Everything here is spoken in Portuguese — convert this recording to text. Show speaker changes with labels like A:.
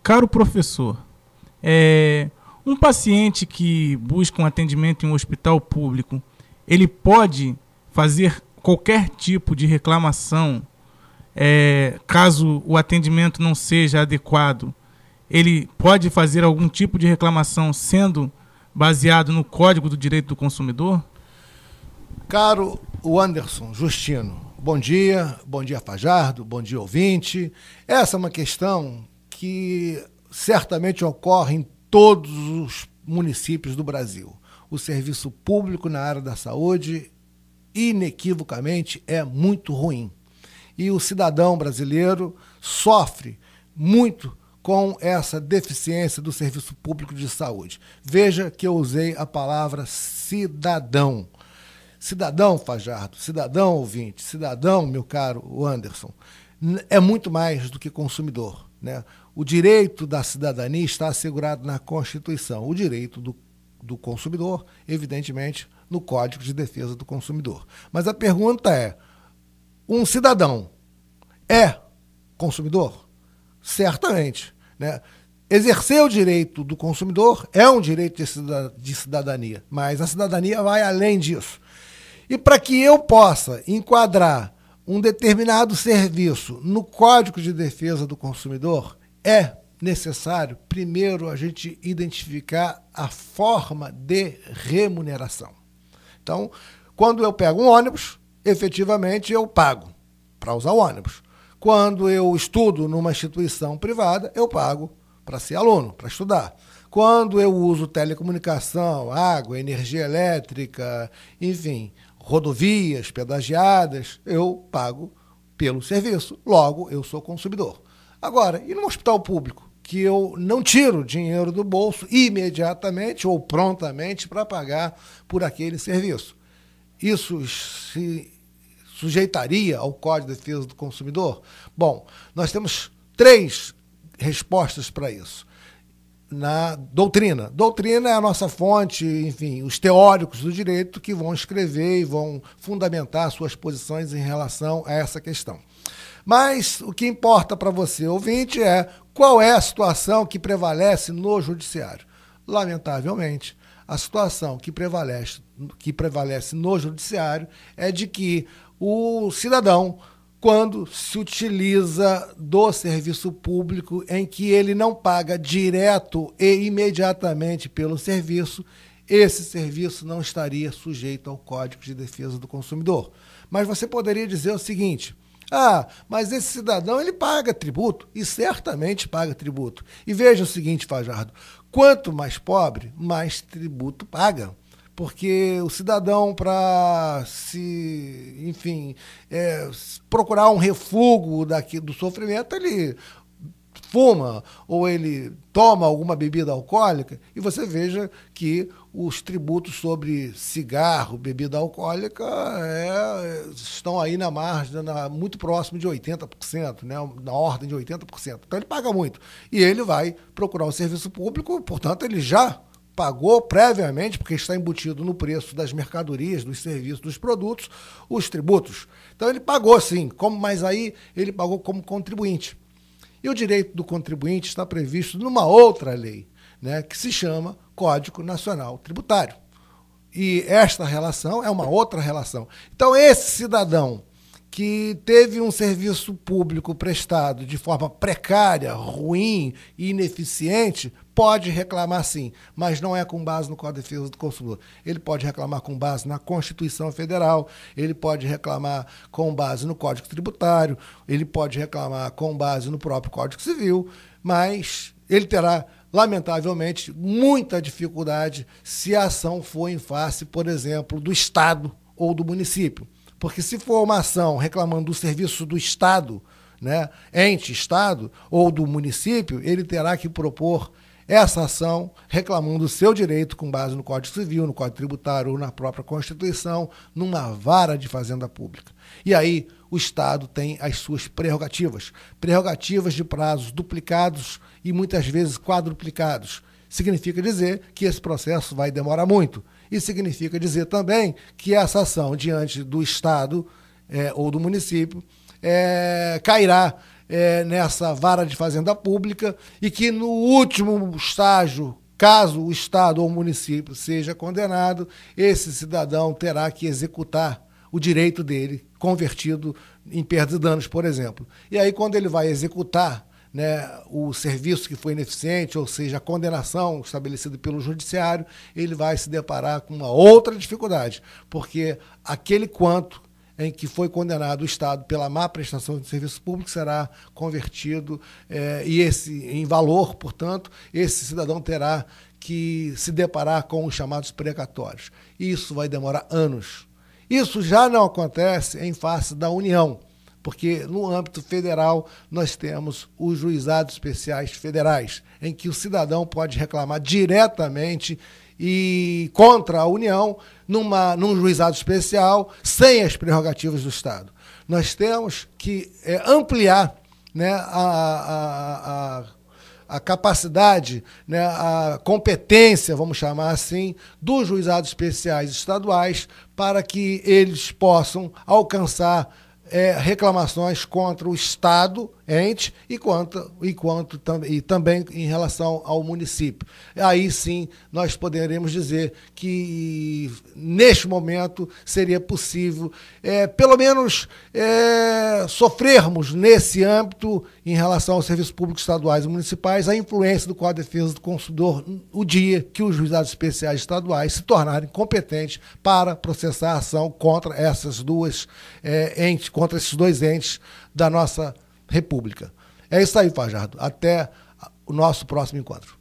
A: Caro professor, um paciente que busca um atendimento em um hospital público, ele pode fazer qualquer tipo de reclamação, caso o atendimento não seja adequado? Ele pode fazer algum tipo de reclamação sendo baseado no Código do Direito do Consumidor?
B: Caro Anderson Justino, bom dia Fajardo, bom dia ouvinte. Essa é uma questão que certamente ocorre em todos os municípios do Brasil. O serviço público na área da saúde, inequivocamente, é muito ruim. E o cidadão brasileiro sofre muito com essa deficiência do serviço público de saúde. Veja que eu usei a palavra cidadão. Cidadão, Fajardo, cidadão ouvinte, cidadão, meu caro Anderson, é muito mais do que consumidor, né? O direito da cidadania está assegurado na Constituição. O direito do consumidor, evidentemente, no Código de Defesa do Consumidor. Mas a pergunta é, um cidadão é consumidor? Certamente, né? Exercer o direito do consumidor é um direito de cidadania, mas a cidadania vai além disso. E para que eu possa enquadrar um determinado serviço no Código de Defesa do Consumidor, é necessário, primeiro, a gente identificar a forma de remuneração. Então, quando eu pego um ônibus, efetivamente eu pago para usar o ônibus. Quando eu estudo numa instituição privada, eu pago para ser aluno, para estudar. Quando eu uso telecomunicação, água, energia elétrica, enfim, rodovias, pedagiadas, eu pago pelo serviço, logo eu sou consumidor. Agora, e no hospital público, que eu não tiro dinheiro do bolso imediatamente ou prontamente para pagar por aquele serviço? Isso se sujeitaria ao Código de Defesa do Consumidor? Bom, nós temos 3 respostas para isso. Na doutrina. Doutrina é a nossa fonte, enfim, os teóricos do direito que vão escrever e vão fundamentar suas posições em relação a essa questão. Mas o que importa para você, ouvinte, é qual é a situação que prevalece no judiciário. Lamentavelmente, a situação que prevalece no judiciário é de que o cidadão, quando se utiliza do serviço público em que ele não paga direto e imediatamente pelo serviço, esse serviço não estaria sujeito ao Código de Defesa do Consumidor. Mas você poderia dizer o seguinte: mas esse cidadão ele paga tributo, e certamente paga tributo. E veja o seguinte, Fajardo, quanto mais pobre, mais tributo paga. Porque o cidadão, para procurar um refúgio do sofrimento, ele fuma ou ele toma alguma bebida alcoólica, e você veja que os tributos sobre cigarro, bebida alcoólica, estão aí na margem, muito próximo de 80%, né, na ordem de 80%. Então ele paga muito. E ele vai procurar o serviço público, portanto ele já pagou previamente, porque está embutido no preço das mercadorias, dos serviços, dos produtos, os tributos. Então ele pagou sim, mas aí ele pagou como contribuinte. E o direito do contribuinte está previsto numa outra lei, né, que se chama Código Nacional Tributário. E esta relação é uma outra relação. Então esse cidadão que teve um serviço público prestado de forma precária, ruim e ineficiente, pode reclamar sim, mas não é com base no Código de Defesa do Consumidor. Ele pode reclamar com base na Constituição Federal, ele pode reclamar com base no Código Tributário, ele pode reclamar com base no próprio Código Civil, mas ele terá, lamentavelmente, muita dificuldade se a ação for em face, por exemplo, do Estado ou do município. Porque se for uma ação reclamando do serviço do Estado, né, ente Estado, ou do município, ele terá que propor essa ação reclamando o seu direito com base no Código Civil, no Código Tributário ou na própria Constituição, numa vara de fazenda pública. E aí o Estado tem as suas prerrogativas de prazos duplicados e muitas vezes quadruplicados. Significa dizer que esse processo vai demorar muito. E significa dizer também que essa ação diante do Estado ou do município cairá nessa vara de fazenda pública e que no último estágio, caso o Estado ou o município seja condenado, esse cidadão terá que executar o direito dele, convertido em perdas e danos, por exemplo. E aí, quando ele vai executar, né, o serviço que foi ineficiente, ou seja, a condenação estabelecida pelo judiciário, ele vai se deparar com uma outra dificuldade, porque aquele quanto em que foi condenado o Estado pela má prestação de serviço público será convertido e em valor, portanto, esse cidadão terá que se deparar com os chamados precatórios. Isso vai demorar anos. Isso já não acontece em face da União, porque no âmbito federal nós temos os juizados especiais federais, em que o cidadão pode reclamar diretamente e contra a União num juizado especial, sem as prerrogativas do Estado. Nós temos que ampliar, né, a capacidade, né, a competência, vamos chamar assim, dos juizados especiais estaduais para que eles possam alcançar reclamações contra o Estado, ente, e também em relação ao município. Aí sim nós poderemos dizer que neste momento seria possível pelo menos sofrermos nesse âmbito em relação aos serviços públicos estaduais e municipais a influência do Código de Defesa do Consumidor o dia que os juizados especiais estaduais se tornarem competentes para processar a ação contra essas duas entes, contra esses dois entes da nossa República. É isso aí, Fajardo. Até o nosso próximo encontro.